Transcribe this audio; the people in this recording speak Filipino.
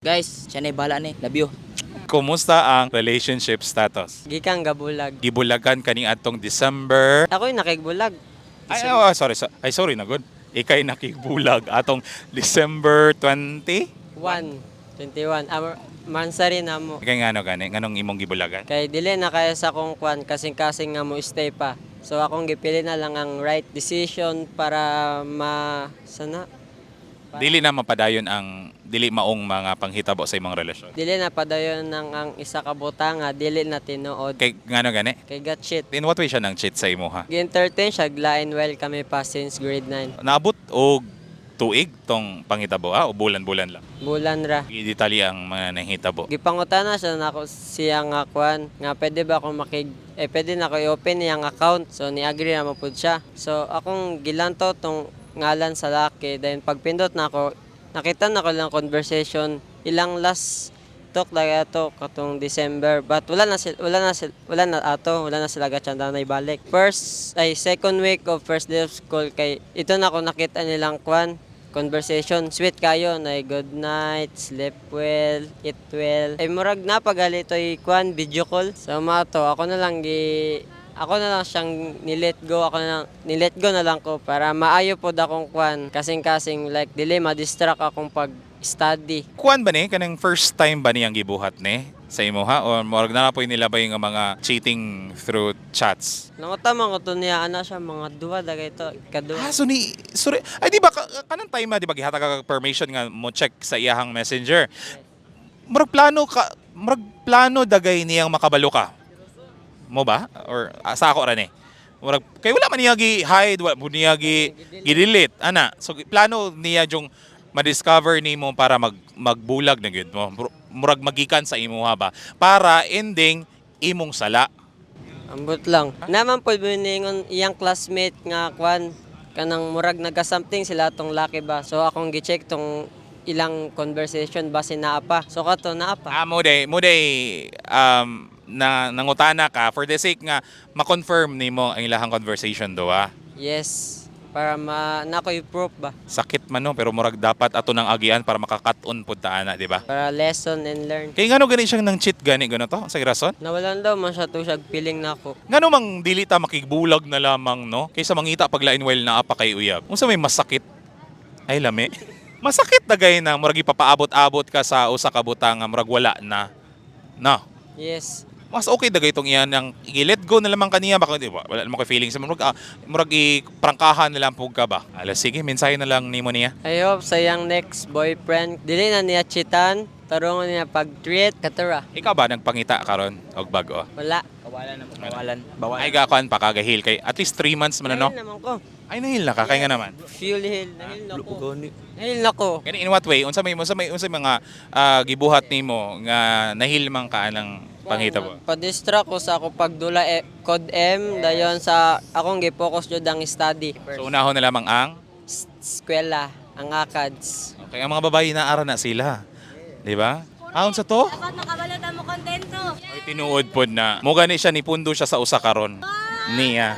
Guys, siya na bala ni. Love you. Kumusta ang relationship status? Gikang gabulag. Gibulagan kaning atong December. Ako'y nakigbulag. Sorry na good. Ikay nakigbulag atong December 20. 21. Mansari na mo. Kay ngano gani nganong imong gibulagan? Kay dili na kaya sa kong kwan kasing-kasing nga mo stay pa. So akong gipili na lang ang right decision para sana Dili na mapadayon ang dili maong mga panghitabo sa imong relasyon. dili na padayon ng ang isa ka butanga, dili na tinuod. Kay ngano gani? Kay got shit. In what way siya nang cheat sa imo ha? Gi-entertain siya, glain well kami pa since grade 9. Naabot og tuig tong panghitabo o bulan-bulan lang. Bulan ra. Gidetalye ang mga nahitabo. Gipangutana siya nako siya nga kwan nga pwede ba ako pwede na ko i-open niyang account. So ni-agree na mapud siya. So akong gilanto tong ngalan sa laki, then pagpindot na ako nakita na ko lang conversation ilang last talk lagi ato katong December, but wala na sila gatsanda na ibalik. Second week of first day of school kay ito na ako nakita nilang kwan conversation, sweet kayo na good night, sleep well, eat well. Ay murag na pagali to'y kwan video call. So mato ako na lang siyang nilet go na lang ko para maayo pod akong kwan kasing-kasing like dili ma-distract akong pag study. Kuan ba ni kanang first time ba niyang gibuhat ni sa imo ha o murag na po nila ba yung mga cheating through chats? Nangutamang ko to niya ana siya mga duwa dagay to kadua. Sorry. Ay di ba kanang time di ba gihatag ka permission nga mo check sa iyahang messenger. Murag plano dagay niyang makabalo ka. Mo ba? Or sa ako ra ni? Murag kay wala man niya gi-hide, wala mo niya gi-delete ana. So plano niya yung ma-discover nimo para magbulag na gyud mo. Murag magikan sa imo ha ba para ending imong sala. Ambot lang. Naman po biningon iyang classmate nga kwan kanang murag naga-something sila tong laki ba. So akong gi-check tong ilang conversation ba sinaapa. So kato naapa. Mo day na nangutana ka for the sake nga ma-confirm nimo ang ilahang conversation do ha. Yes. Para nakoy proof ba. Sakit man no pero murag dapat ato nang agian para makakat-on pud ta ana, di ba? Para lesson and learn. Kay ngano gani siyang nang cheat gani gano to sa rason? Nawalan daw man siya to siya feeling na ako. Ngano mang dili ta makigbulag na lamang no kaysa mangita pag lain while naa pa kay uyab. Unsa may masakit? Ay lami. Masakit dagay na murag ipapaabot-abot ka sa usa ka butang nga murag wala na. No. Yes. Mas okay dagay itong iyan ang i-let go na lamang kaniya baka di ba wala namang feelings murag i-prangkahan na lang pug ka ba. Ala sige mensahe na lang nimo niya. I hope sa yang next boyfriend dili na niya chitan, tarungon niya pag-treat katara. Ikaw ba nagpangita karon og bago? Wala. Kawalan na mo. Kawalan. Ay gakuan pa kagahil kay at least 3 months man no. Nahil naman ko. Ay nahil na ka kay nga naman. Fuel hill. Nahil na ko. Nahil na ko. Kani in what way? Unsa may mga gibuhat nimo nga nahilmang ka ng panghitabo? Pa-distract ko sa ako pagdula code M dayon sa akong gi-focus jud ang study. So unahon na lamang ang Eskwela, ang ACADS. okay, ang mga babae na ara na sila. Di ba? Aon sa to? Dapat makabalatan mo kontento. Ay tinuod pod na. Mo gani siya nipundo siya sa usa karon. Niya.